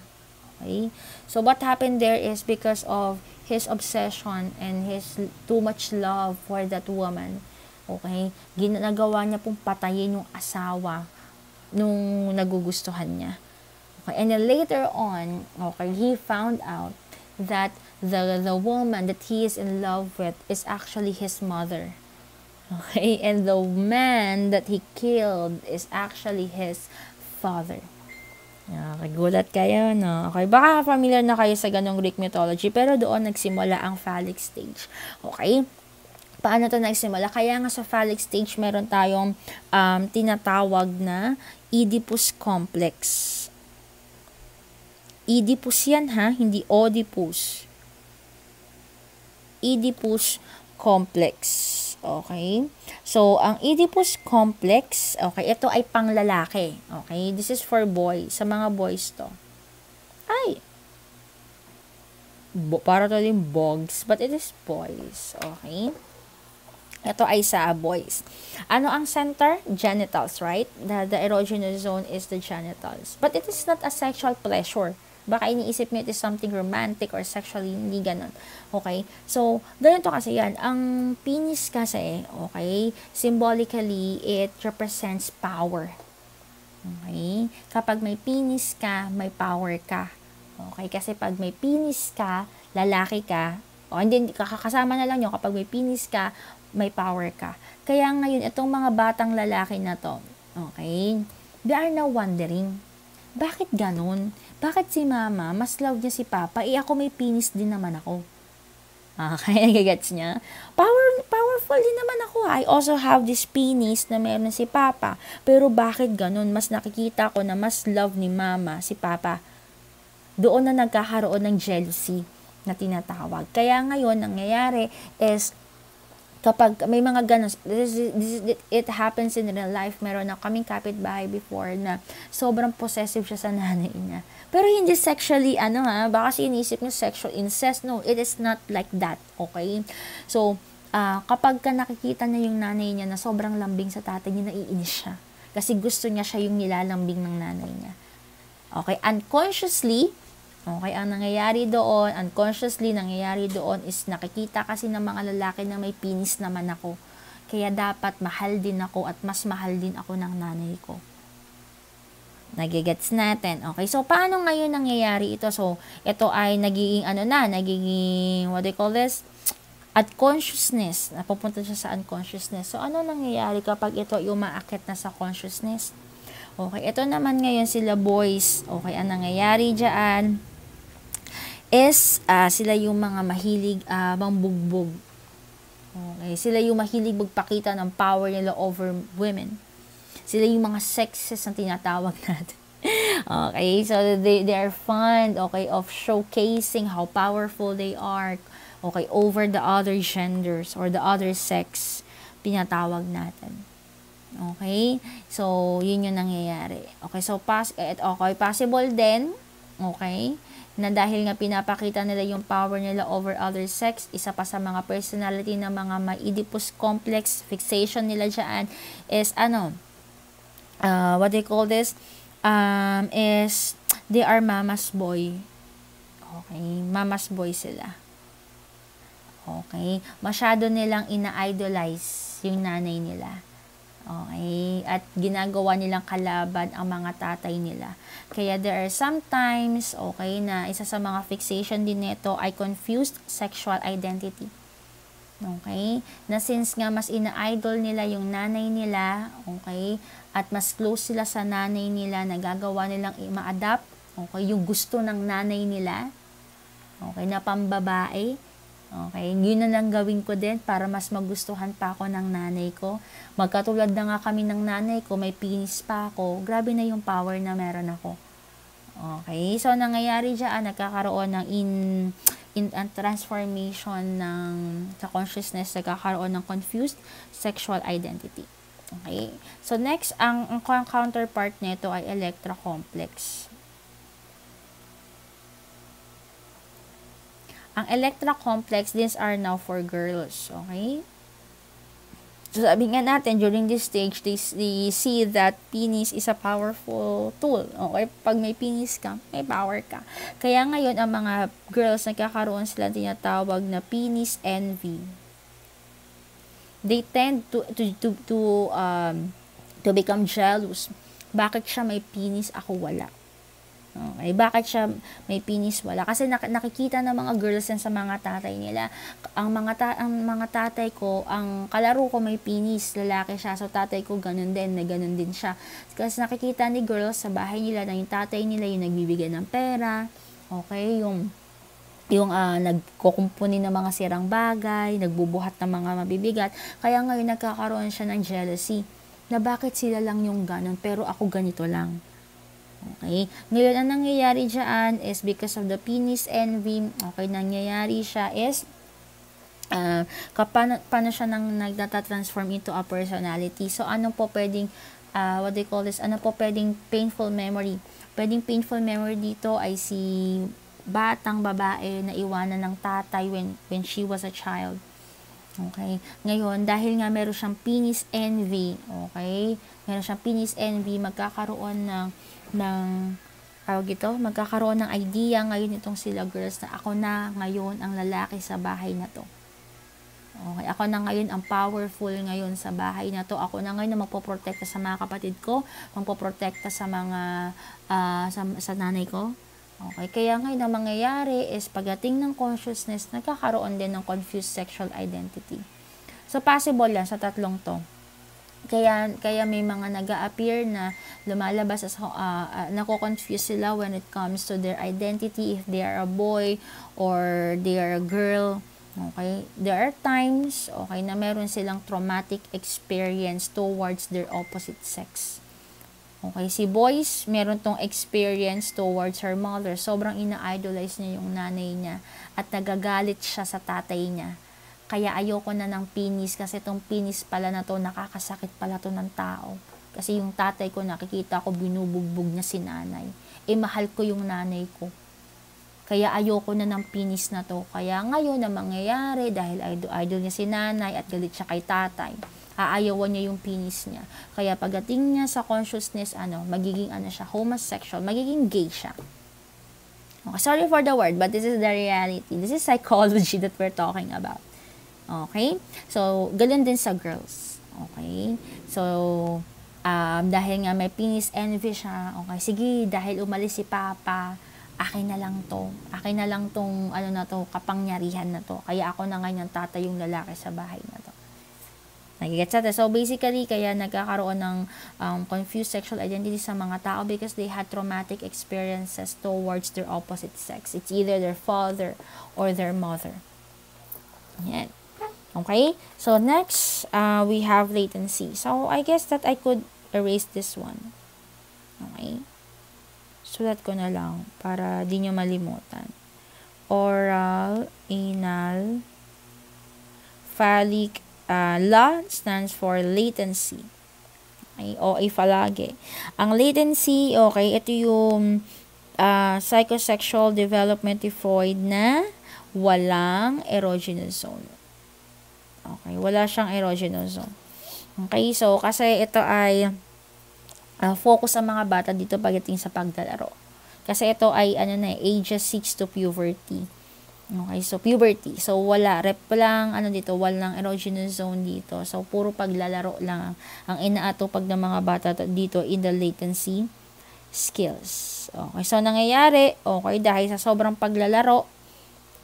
Okay? So, what happened there is because of his obsession and his too much love for that woman. Okay? Ginagawa niya pong patayin yung asawa nung nagugustuhan niya. Okay? And then later on, okay, he found out that the woman that he is in love with is actually his mother. Okay? And the man that he killed is actually his father. Okay, gulat kayo, no? Okay, baka familiar na kayo sa ganong Greek mythology, pero doon nagsimula ang phallic stage. Okay? Paano to nagsimula? Kaya nga sa phallic stage, meron tayong tinatawag na Oedipus complex. Oedipus yan, ha? Hindi Oedipus. Oedipus complex. Okay? So, ang Oedipus complex, okay, ito ay panglalaki. Okay? This is for boys. Sa mga boys to. Ay! Para to din bogs, but it is boys. Okay? Ito ay sa boys. Ano ang center? Genitals, right? The erogenous zone is the genitals. But it is not a sexual pleasure. Baka iniisip niyo it is something romantic or sexually, hindi ganun. Okay? So, ganito kasi yan. Ang penis kasi, okay, symbolically, it represents power. Okay? Kapag may penis ka, may power ka. Okay? Kasi pag may penis ka, lalaki ka, o hindi, kakasama na lang yun, kapag may penis ka, may power ka. Kaya ngayon, itong mga batang lalaki na to, okay, they are now wondering, bakit ganun? Bakit si mama, mas love niya si papa, ako may penis din naman ako. Okay, nagagets niya? Powerful din naman ako. I also have this penis na meron si papa. Pero bakit ganun? Mas nakikita ko na mas love ni mama si papa. Doon na nagkakaroon ng jealousy na tinatawag. Kaya ngayon, nangyayari is, kapag may mga ganun, it happens in real life. Meron na kaming kapitbahay before na sobrang possessive siya sa nanay niya. Pero hindi sexually, baka kasi inisip niyo sexual incest. No, it is not like that. Okay? So, kapag ka nakikita na yung nanay niya na sobrang lambing sa tatay niya, naiinis siya. Kasi gusto niya siya yung nilalambing ng nanay niya. Okay? Unconsciously, okay, ang unconsciously nangyayari doon is nakikita kasi ng mga lalaki na may penis naman ako. Kaya dapat mahal din ako at mas mahal din ako ng nanay ko. Nagigets natin. Okay, so paano ngayon nangyayari ito? So, ito ay nagiging what do you call this? Unconsciousness. Napupunta siya sa unconsciousness. So, ano nangyayari kapag ito yung umaakit na sa consciousness? Okay, ito naman ngayon sila boys. Okay, ang nangyayari dyan is sila yung mga mahilig mambugbog. Okay, sila yung mahilig magpakita ng power nila over women. Sila yung mga sexes na tinatawag natin. Okay, so they are fond, okay, of showcasing how powerful they are, okay, over the other genders or the other sex, pinatawag natin. Okay, so yun yung nangyayari. Okay, so possible din, okay, na dahil nga pinapakita nila yung power nila over other sex, isa pa sa mga personality ng mga Oedipus complex, fixation nila dyan is what they call this, is they are mama's boy. Okay, mama's boy sila. Okay, masyado nilang ina-idolize yung nanay nila. Okay, at ginagawa nilang kalaban ang mga tatay nila. Kaya there are sometimes, okay, na isa sa mga fixation din nito ay confused sexual identity. Okay, na since nga mas ina-idol nila yung nanay nila, okay, at mas close sila sa nanay nila, nagagawa nilang i-adapt, okay, yung gusto ng nanay nila, okay, na pambabae. Okay, yun na lang gawin ko din para mas magustuhan pa ako ng nanay ko. Magkatulad na nga kami ng nanay ko, may penis pa ako. Grabe na yung power na meron ako. Okay, so nangyayari dyan, nagkakaroon ng transformation ng sa consciousness, nagkakaroon ng confused sexual identity. Okay, so next, ang counterpart nito ay Electra complex. Ang Electra complex, these are now for girls. Okay? So, sabi nga natin, during this stage, they see that penis is a powerful tool. Okay? Pag may penis ka, may power ka. Kaya ngayon, ang mga girls, nagkakaroon sila tinatawag na penis envy. They tend to become jealous. Bakit siya may penis, ako wala? Okay, bakit siya may penis, wala? Kasi nakikita ng mga girls yan sa mga tatay nila. Ang mga tatay ko, ang kalaro ko may penis, lalaki siya. So tatay ko ganun din, may ganun din siya. Kasi nakikita ni girls sa bahay nila na yung tatay nila yung nagbibigay ng pera. Okay, yung nagkukumpuni ng mga sirang bagay, nagbubuhat ng mga mabibigat. Kaya ngayon nagkakaroon siya ng jealousy. Na bakit sila lang yung ganun, pero ako ganito lang. Okay? Ngayon, ang nangyayari dyan is because of the penis envy, okay, nangyayari siya is, paano siya nagtatransform into a personality. So, ano po pwedeng, what they call this, ano po pwedeng painful memory? Pwedeng painful memory dito ay si batang babae na iwanan ng tatay when she was a child. Okay? Ngayon, dahil nga meron siyang penis envy, okay? Meron siyang penis envy, magkakaroon magkakaroon ng idea ngayon itong sila girls na ako na ngayon ang lalaki sa bahay na to. Okay, ako na ngayon ang powerful ngayon sa bahay na to. Ako na ngayon na magpoprotekta sa mga kapatid ko, magpoprotekta sa mga sa nanay ko. Okay, kaya ngayon ang mangyayari is pagdating ng consciousness, nagkakaroon din ng confused sexual identity. So possible yan sa tatlong to. Kaya may mga nag-a-appear na lumalabas as nako-confuse sila when it comes to their identity, if they are a boy or they are a girl. Okay, there are times, okay, na meron silang traumatic experience towards their opposite sex. Okay, si boys, meron tong experience towards her mother. Sobrang ina-idolize niya yung nanay niya at nagagalit siya sa tatay niya. Kaya ayoko na ng penis kasi itong penis pala na to, nakakasakit pala to ng tao. Kasi yung tatay ko, nakikita ko, binubugbog niya si nanay. Mahal ko yung nanay ko. Kaya ayoko na ng penis na to. Kaya ngayon na mangyayari, dahil idol niya si nanay at galit siya kay tatay, aayawan niya yung penis niya. Kaya pagdating niya sa consciousness, magiging siya, homosexual, magiging gay siya. Okay, sorry for the word, but this is the reality. This is psychology that we're talking about. Okay? So, ganun din sa girls. Okay? So, dahil nga may penis envy siya, okay, sige, dahil umalis si Papa, akin na lang to. Akin na lang tong, kapangyarihan na to. Kaya ako na ngayon tatay yung lalaki sa bahay na to. Nagigets natin? So, basically, kaya nagkakaroon ng confused sexual identity sa mga tao because they had traumatic experiences towards their opposite sex. It's either their father or their mother. Yan. Okay, so next, we have latency. So, I guess that I could erase this one. Okay. Sulat ko na lang para di nyo malimutan. Oral, anal, phallic, LA stands for latency. Okay, OA palagi. Ang latency, okay, ito yung psychosexual development void na walang erogenous zone. Okay, wala siyang erogenous zone. Okay, so kasi ito ay focus sa mga bata dito pagdating sa paglalaro. Kasi ito ay ages 6 to puberty. Okay, so puberty. So wala lang dito, walang erogenous zone dito. So puro paglalaro lang ang inaatupag ng mga bata dito in the latency skills. Okay, so nangyayari, okay, dahil sa sobrang paglalaro,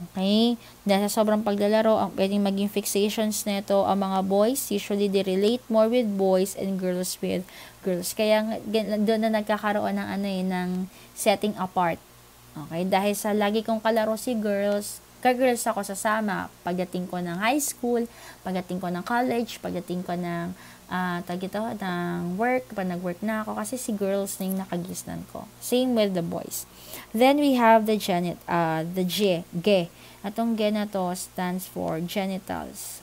okay, dahil sa sobrang paglalaro, ang pwedeng maging fixations nito ang mga boys. Usually, they relate more with boys and girls with girls. Kaya doon na nagkakaroon ng ng setting apart. Okay, dahil sa lagi kong kalaro si girls, ka-girls ako sasama. Pagdating ko ng high school, pagdating ko ng college, pagdating ko ng ng work, pag nag-work na ako, kasi si girls na yung nakagisnan ko. Same with the boys. Then we have the G. Atong G na to stands for genitals.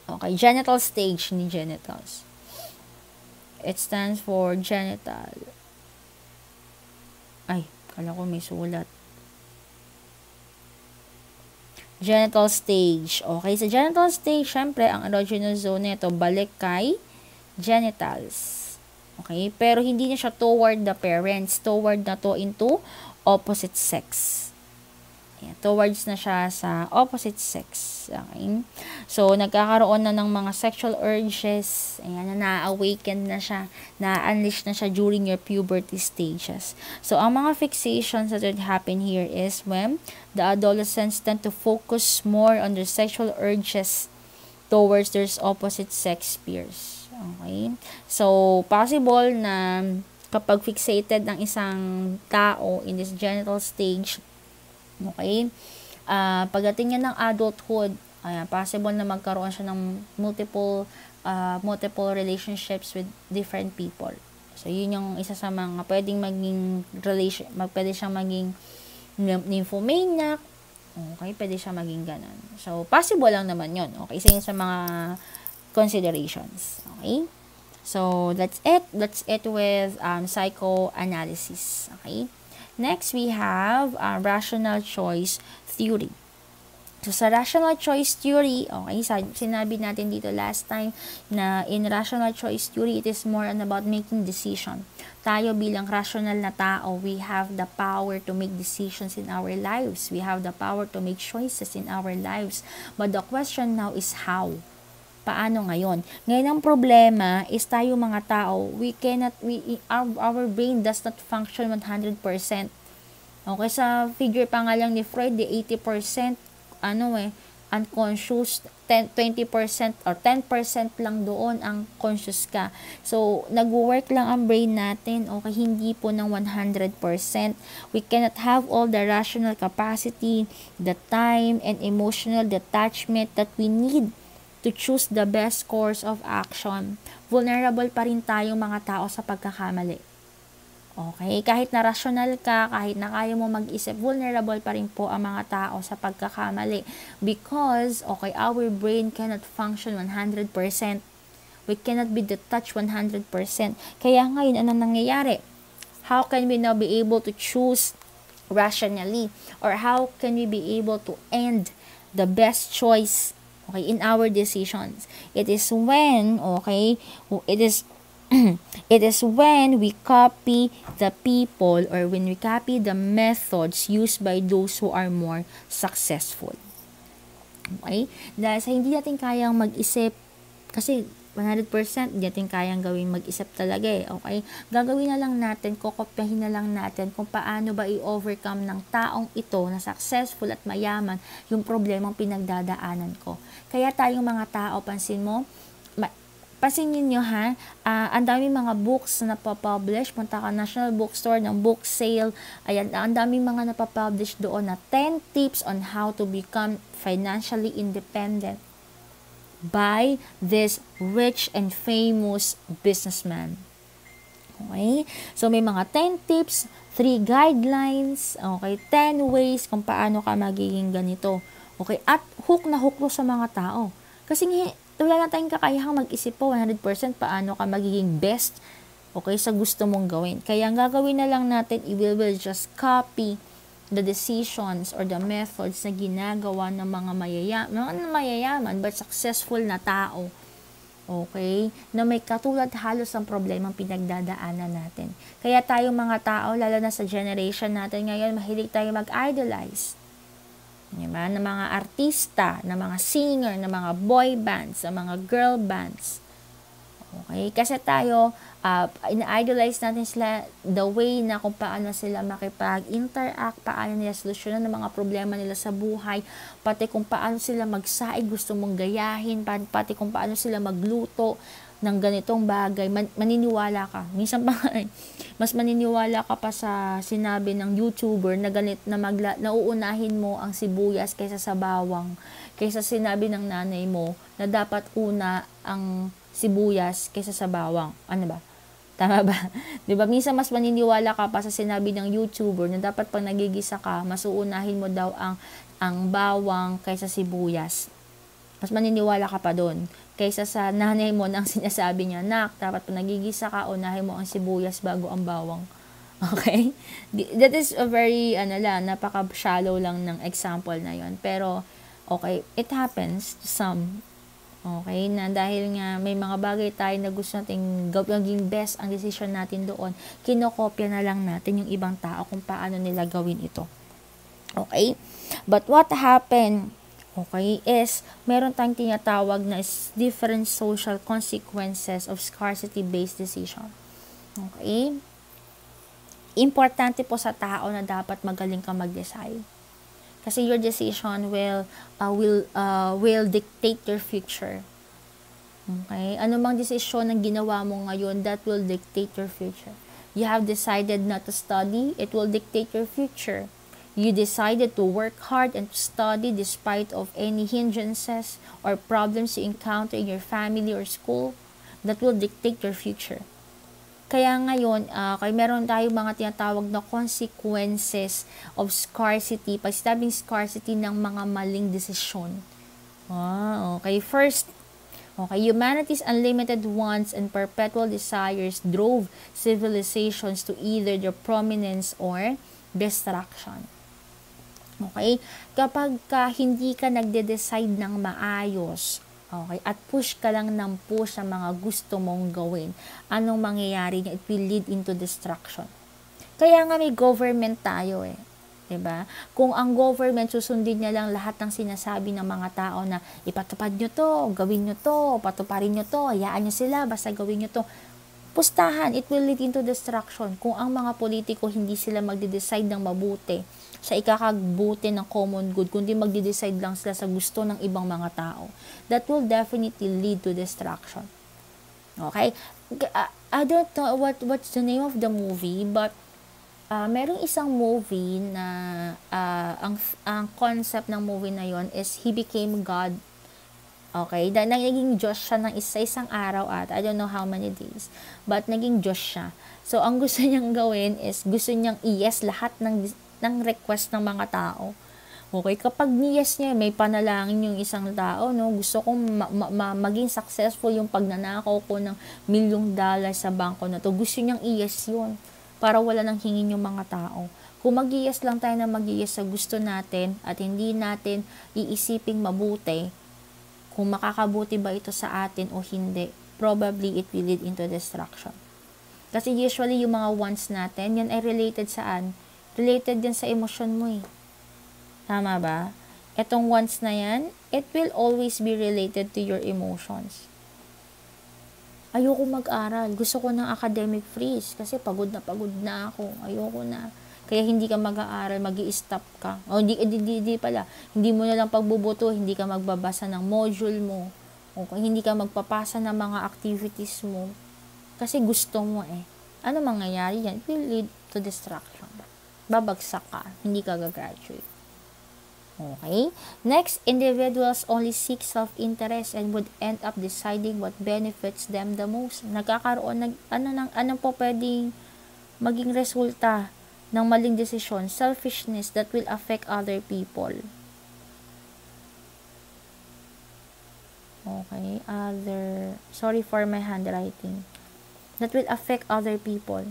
Okay, genital stage ni genitals. It stands for genital. Ay, kala ko may sulat. Genital stage. Okay, sa genital stage, syempre, ang erogenous zone nito, balik kay genitals. Okay, pero hindi na siya toward the parents, toward na to into opposite sex. Ayan, towards na siya sa opposite sex. Okay? So, nagkakaroon na ng mga sexual urges. Ayan, na-awaken na siya. Na-unleash na siya during your puberty stages. So, ang mga fixations that would happen here is when the adolescents tend to focus more on their sexual urges towards their opposite sex peers. Okay? So, possible na kapag fixated ng isang tao in this genital stage, okay, pagdating niya ng adulthood, possible na magkaroon siya ng multiple relationships with different people. So, yun yung isa sa mga pwedeng maging pwede siyang maging nymphomaniac. Okay, pwede siya maging ganun. So, possible lang naman yun. Okay, isa yun sa mga considerations. Okay? So, that's it. That's it with psychoanalysis. Okay? Next, we have rational choice theory. So, sa rational choice theory, okay, sinabi natin dito last time na in rational choice theory, it is more about making decision. Tayo bilang rational na tao, we have the power to make decisions in our lives. We have the power to make choices in our lives. But the question now is how? Paano ngayon? Ngayon ang problema is tayo mga tao, our brain does not function 100%. Okay, sa figure pa nga lang ni Freud, 80% unconscious, 20% or 10% lang doon ang conscious ka. So, nag-work lang ang brain natin, okay, hindi po ng 100%. We cannot have all the rational capacity, the time, and emotional detachment that we need to choose the best course of action. Vulnerable pa rin tayong mga tao sa pagkakamali. Okay? Kahit na rational ka, kahit na kaya mo mag-isip, vulnerable pa rin po ang mga tao sa pagkakamali. Because, okay, our brain cannot function 100%. We cannot be detached 100%. Kaya ngayon, anong nangyayari? How can we now be able to choose rationally? Or how can we be able to end the best choice, okay, in our decisions? It is when, okay, it is when we copy the people or when we copy the methods used by those who are more successful. Okay? Dahil sa hindi natin kayang mag-isip, kasi 100% hindi natin kayang gawin mag-isip talaga eh. Okay? Gagawin na lang natin, kokopyahin na lang natin kung paano ba i-overcome ng taong ito na successful at mayaman yung problemang pinagdadaanan ko. Kaya tayong mga tao, pansin niyo ha, ang daming mga books na napapublish, punta ka National Bookstore ng book sale, ayan, ang daming mga napapublish doon na 10 tips on how to become financially independent by this rich and famous businessman. Okay? So, may mga 10 tips, 3 guidelines, okay, 10 ways kung paano ka magiging ganito. Okay? At hook na hook sa mga tao. Kasi wala na tayong kakayahang mag-isip po 100% paano ka magiging best, okay, sa gusto mong gawin. Kaya ang gagawin na lang natin, we will just copy the decisions or the methods na ginagawa ng mga mayayaman but successful na tao. Okay? Na may katulad halos ang problemang pinagdadaanan natin. Kaya tayong mga tao, lalo na sa generation natin ngayon, mahilig tayo mag-idolize. Diba? Ng mga artista, ng mga singer, ng mga boy bands, ng mga girl bands. Okay? Kasi tayo, ina-idolize natin sila the way na kung paano sila makipag-interact, paano nila solusyonan ng mga problema nila sa buhay, pati kung paano sila magsaig, gusto mong gayahin, pati kung paano sila magluto ng ganitong bagay, maniniwala ka. Minsan pa, mas maniniwala ka pa sa sinabi ng YouTuber na nauunahin mo ang sibuyas kaysa sa bawang, kaysa sinabi ng nanay mo na dapat una ang sibuyas kaysa sa bawang. Ano ba? Tama ba? Diba? Minsan mas maniniwala ka pa sa sinabi ng YouTuber na dapat pag nagigisa ka, mas uunahin mo daw ang bawang kaysa sibuyas. Mas maniniwala ka pa doon kaysa sa nanay mo nang sinasabi niya, nak, dapat pag nagigisa ka, unahin mo ang sibuyas bago ang bawang. Okay? That is a very, napaka-shallow lang ng example na yon. Pero, Okay, it happens to some. Okay, na dahil nga may mga bagay tayo na gusto nating gawing best ang decision natin doon, kinokopya na lang natin yung ibang tao kung paano nila gawin ito. Okay? But what happened, okay, is meron tayong tinatawag na different social consequences of scarcity-based decision. Okay? Importante po sa tao na dapat magaling ka mag-decide. Kasi your decision will dictate your future. Okay? Ano mang desisyon ang ginawa mo ngayon, that will dictate your future. You have decided not to study, it will dictate your future. You decided to work hard and to study despite of any hindrances or problems you encounter in your family or school, that will dictate your future. Kaya ngayon, kaya meron tayong mga tinatawag na consequences of scarcity. Pag sinabing scarcity ng mga maling desisyon. Okay. First, okay, humanity's unlimited wants and perpetual desires drove civilizations to either their prominence or destruction. Okay? Kapag hindi ka nagde-decide ng maayos, okay, at push ka lang ng push sa mga gusto mong gawin, anong mangyayari niya? It will lead into destruction. Kaya nga may government tayo eh. 'Di ba? Kung ang government susundin niya lang lahat ng sinasabi ng mga tao na ipatupad nyo to, gawin nyo to, patuparin nyo to, hayaan nyo sila, basta gawin nyo to, pustahan, it will lead into destruction. Kung ang mga politiko hindi sila magde-decide ng mabuti sa ikakagbuti ng common good, kundi magde-decide lang sila sa gusto ng ibang mga tao, that will definitely lead to destruction. Okay? I don't know what's the name of the movie, but merong isang movie na ang concept ng movie na yon is he became God. Okay? Naging Diyos siya ng isang araw at I don't know how many days, but naging Diyos siya. So, ang gusto niyang gawin is gusto niyang i-yes lahat ng request ng mga tao. Okay, kapag ni-yes niya, may panalangin yung isang tao, no? Gusto kong maging successful yung pagnanakaw ko ng $1,000,000 sa bangko na to. Gusto niyang i-yes yun para wala nang hingin yung mga tao. Kung mag-yes lang tayo na mag-yes sa gusto natin at hindi natin iisiping mabuti kung makakabuti ba ito sa atin o hindi, probably it will lead into destruction. Kasi usually yung mga wants natin, yan ay related saan? Related yan sa emosyon mo eh. Tama ba? Etong wants na yan, it will always be related to your emotions. Ayoko mag-aral. Gusto ko ng academic freeze kasi pagod na ako. Ayoko na. Kaya hindi ka mag-aaral, mag-i-stop ka. O hindi pala. Hindi mo na lang pagbubuto, hindi ka magbabasa ng module mo. O hindi ka magpapasa ng mga activities mo. Kasi gusto mo eh. Ano mangyayari yan? It will lead to destruction. Babagsak ka, hindi ka gagraduate. Okay? Next, individuals only seek self-interest and would end up deciding what benefits them the most. Nagkakaroon ano po pwedeng maging resulta ng maling desisyon, selfishness that will affect other people. Okay, sorry for my handwriting. That will affect other people.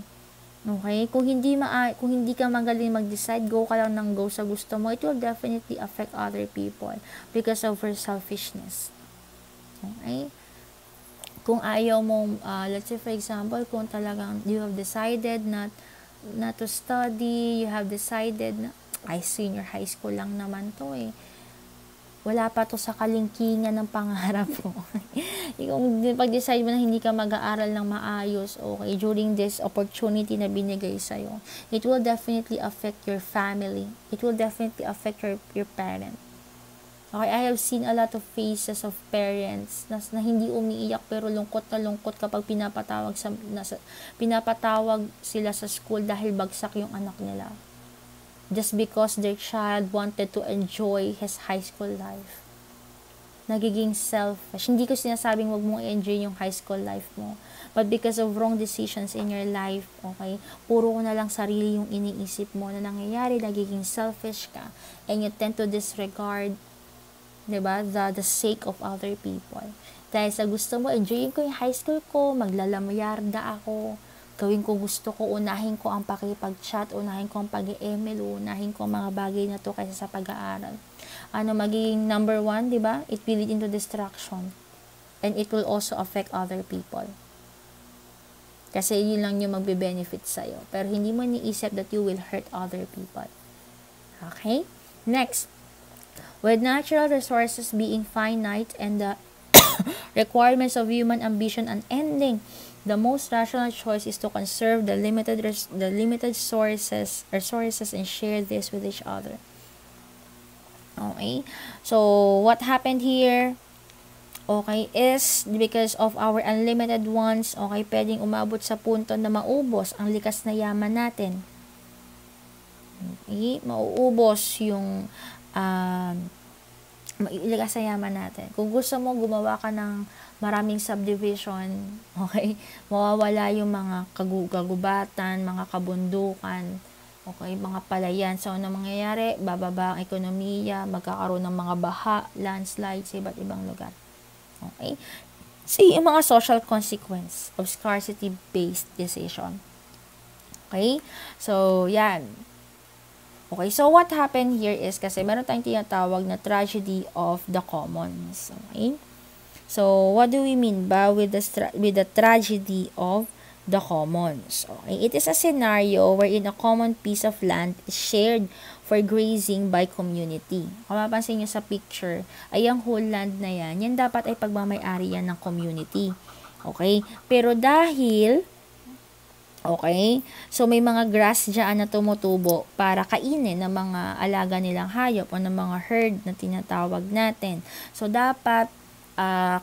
Okay? Kung hindi ka magaling mag-decide, go ka lang ng go sa gusto mo, it will definitely affect other people because of your selfishness. Okay? Kung ayaw mo, let's say for example, kung talagang you have decided not to study, you have decided na, senior high school lang naman to eh. Wala pa to sa kalingkingan ng pangarap mo. Kung pag-decide mo na hindi ka mag-aaral ng maayos, okay, during this opportunity na binigay sa'yo, it will definitely affect your family. It will definitely affect your parent. Okay, I have seen a lot of faces of parents na hindi umiiyak pero lungkot na lungkot kapag pinapatawag sila sa school dahil bagsak yung anak nila. Just because their child wanted to enjoy his high school life. Nagiging selfish. Hindi ko sinasabing wag mong i-enjoy yung high school life mo. But because of wrong decisions in your life, okay, puro ko na lang sarili yung iniisip mo na nangyayari, nagiging selfish ka. And you tend to disregard, diba, the sake of other people. Dahil sa gusto mo, enjoyin ko yung high school ko, maglalamayarda ako, gawin ko gusto ko, unahin ko ang pakipag-chat, unahin ko ang pag-email, unahin ko ang mga bagay na to kaysa sa pag-aaral. magiging number one, di ba? It will lead into distraction. And it will also affect other people. Kasi yun lang yung magbe-benefit sa'yo. Pero hindi mo niisip that you will hurt other people. Okay? Next. With natural resources being finite and the requirements of human ambition unending, the most rational choice is to conserve the limited sources and share this with each other. Okay? So, what happened here? Okay, is because of our unlimited wants, okay, pwedeng umabot sa punto na maubos ang likas na yaman natin. Okay, mauubos yung likas na yaman natin. Kung gusto mo, gumawa ka ng maraming subdivision, okay, mawawala yung mga kagubatan, mga kabundukan, okay, mga palayan. So, ano mangyayari? Bababa ang ekonomiya, magkakaroon ng mga baha, landslides sa iba't ibang lugar. Okay? So, yung mga social consequence of scarcity-based decision. Okay? So, yan. Okay, so what happened here is kasi meron tayong tinatawag na tragedy of the commons. Okay? So, what do we mean ba with the tragedy of the commons? Okay? It is a scenario wherein a common piece of land is shared for grazing by community. Kung mapansin nyo sa picture, ay ang whole land na yan dapat ay pagmamay-ari yan ng community. Okay? Pero dahil, okay, so may mga grass dyan na tumutubo para kainin ng mga alaga nilang hayop o ng mga herd na tinatawag natin. So, dapat,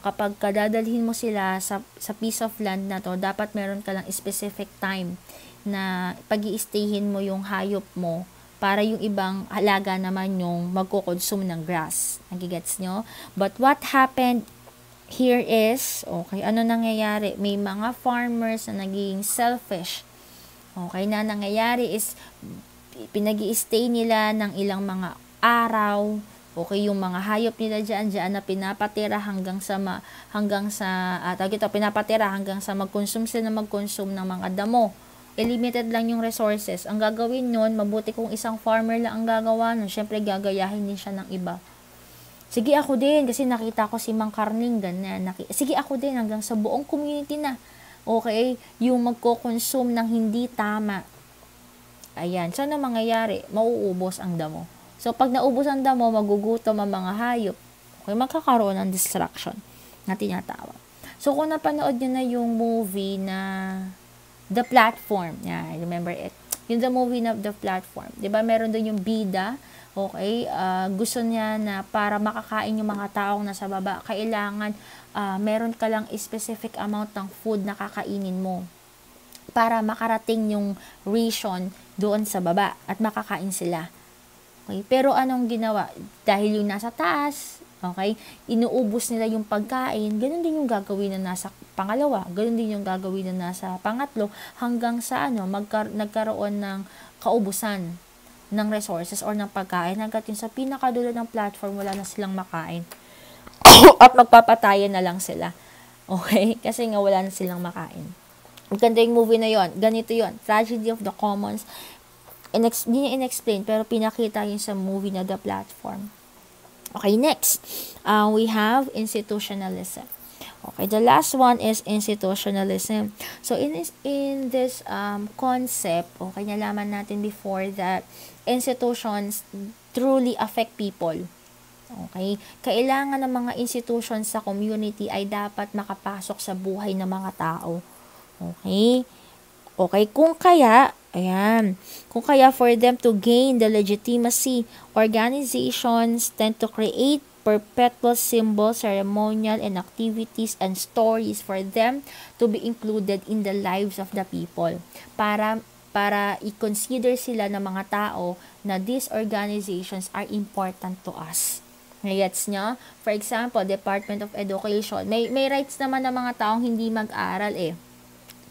kapag kadadalhin mo sila sa piece of land na to, dapat meron ka lang specific time na pag-i-stayhin mo yung hayop mo para yung ibang alaga naman yung magko-consume ng grass. Nagigets nyo? But what happened here is, okay, ano nangyayari? May mga farmers na naging selfish. Okay, na nangyayari is, pinag-i-stay nila ng ilang mga araw. Okay, yung mga hayop nila dyan na pinapatira hanggang sa mag-consume sila ng mga damo. Limited lang yung resources. Ang gagawin nun, mabuti kung isang farmer lang ang gagawa nun, syempre gagayahin din siya ng iba. Sige ako din, kasi nakita ko si Mang Karning, ganyan. Sige ako din, hanggang sa buong community na. Okay, yung magko-consume ng hindi tama. Ayan, so ano mangyayari? Mauubos ang damo. So, pag naubos ang damo, magugutom ang mga hayop. Okay, magkakaroon ng distraction na tinatawag. So, kung napanood nyo na yung movie na The Platform. Yeah, I remember it. Yung the movie na The Platform. Diba, meron doon yung bida. Okay, gusto niya na para makakain yung mga taong nasa baba, kailangan meron ka lang specific amount ng food na kakainin mo para makarating yung ration doon sa baba at makakain sila. Okay, pero anong ginawa? Dahil yung nasa taas, okay, inuubos nila yung pagkain, ganun din yung gagawin na nasa pangalawa, ganun din yung gagawin na nasa pangatlo, hanggang sa nagkaroon ng kaubusan ng resources or ng pagkain, hanggat yung sa pinakadulo ng platform, wala na silang makain. At magpapatayan na lang sila. Okay? Kasi nga wala na silang makain. Ganda yung movie na yon. Ganito yon, Tragedy of the Commons. Hindi niya in-explain, pero pinakita yun sa movie na The Platform. Okay, next, we have institutionalism. Okay, the last one is institutionalism. So, in this concept, okay, nalaman natin before that institutions truly affect people. Okay, kailangan ng mga institutions sa community ay dapat makapasok sa buhay ng mga tao. Okay, okay, kung kaya for them to gain the legitimacy, organizations tend to create perpetual symbols, ceremonial, and activities and stories for them to be included in the lives of the people. Para i-consider sila ng mga tao na these organizations are important to us. Gets nyo? For example, Department of Education. May rights naman ng mga taong hindi mag-aral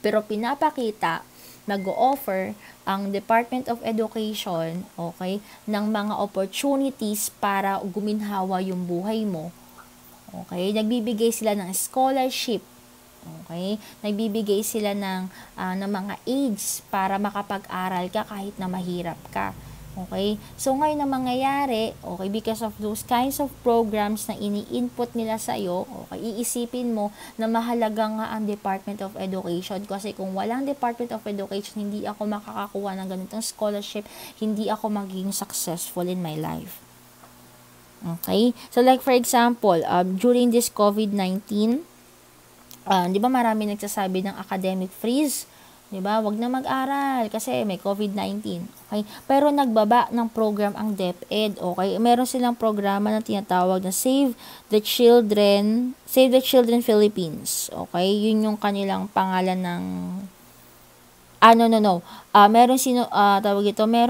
Pero pinapakita, nag-o-offer ang Department of Education, okay, ng mga opportunities para guminhawa yung buhay mo. Okay? Nagbibigay sila ng scholarship. Okay? Nagbibigay sila ng mga aids para makapag-aral ka kahit na mahirap ka. Okay? So, ngayon na mangyayari, okay, because of those kinds of programs na ini-input nila sa iyo, okay, iisipin mo na mahalaga nga ang Department of Education kasi kung walang Department of Education, hindi ako makakakuha ng ganitong scholarship, hindi ako magiging successful in my life. Okay? So, like for example, during this COVID-19, di ba marami nagsasabi ng academic freeze? Di ba? Wag na mag-aral kasi may COVID-19. Okay? Pero nagbaba ng program ang DepEd. Okay? Meron silang programa na tinatawag na Save the Children Philippines. Okay? Yun yung kanilang pangalan ng no. Merong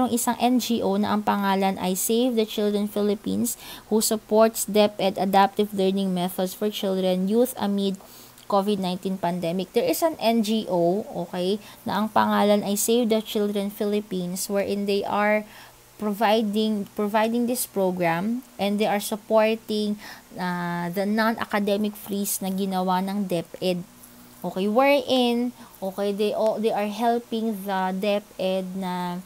isang NGO na ang pangalan ay Save the Children Philippines who supports DepEd adaptive learning methods for children, youth amid COVID-19 pandemic. There is an NGO, okay, na ang pangalan ay Save the Children Philippines wherein they are providing this program and they are supporting the non-academic freeze na ginawa ng DepEd. Okay, wherein they are helping the DepEd na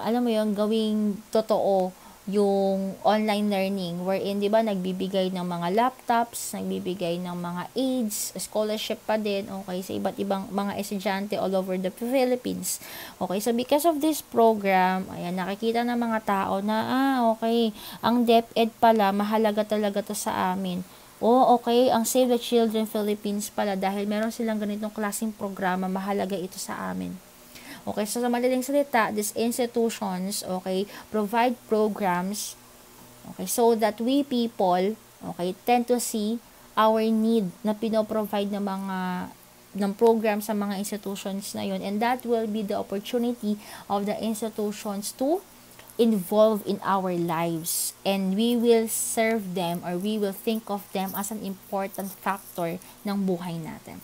alam mo yon, gawing totoo yung online learning wherein 'di ba nagbibigay ng mga laptops, nagbibigay ng mga aids, scholarship pa din, okay, sa iba't ibang mga estudyante all over the Philippines. Okay, so because of this program, ayan, nakikita ng mga tao na okay, ang DepEd pala mahalaga talaga to sa amin. Okay, ang Save the Children Philippines pala dahil meron silang ganitong klaseng programa, mahalaga ito sa amin. Okay, so sa madaling salita, these institutions, okay, provide programs, okay, so that we people, okay, tend to see our need na pinoprovide ng program sa mga institutions na yun, and that will be the opportunity of the institutions to involve in our lives, and we will serve them or we will think of them as an important factor ng buhay natin.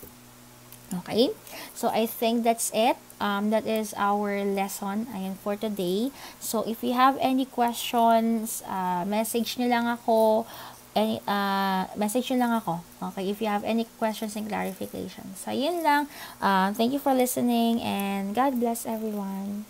Okay, so I think that's it. That is our lesson for today. So if you have any questions, message nyo lang ako. Okay, if you have any questions and clarifications. So yun lang. Thank you for listening and God bless everyone.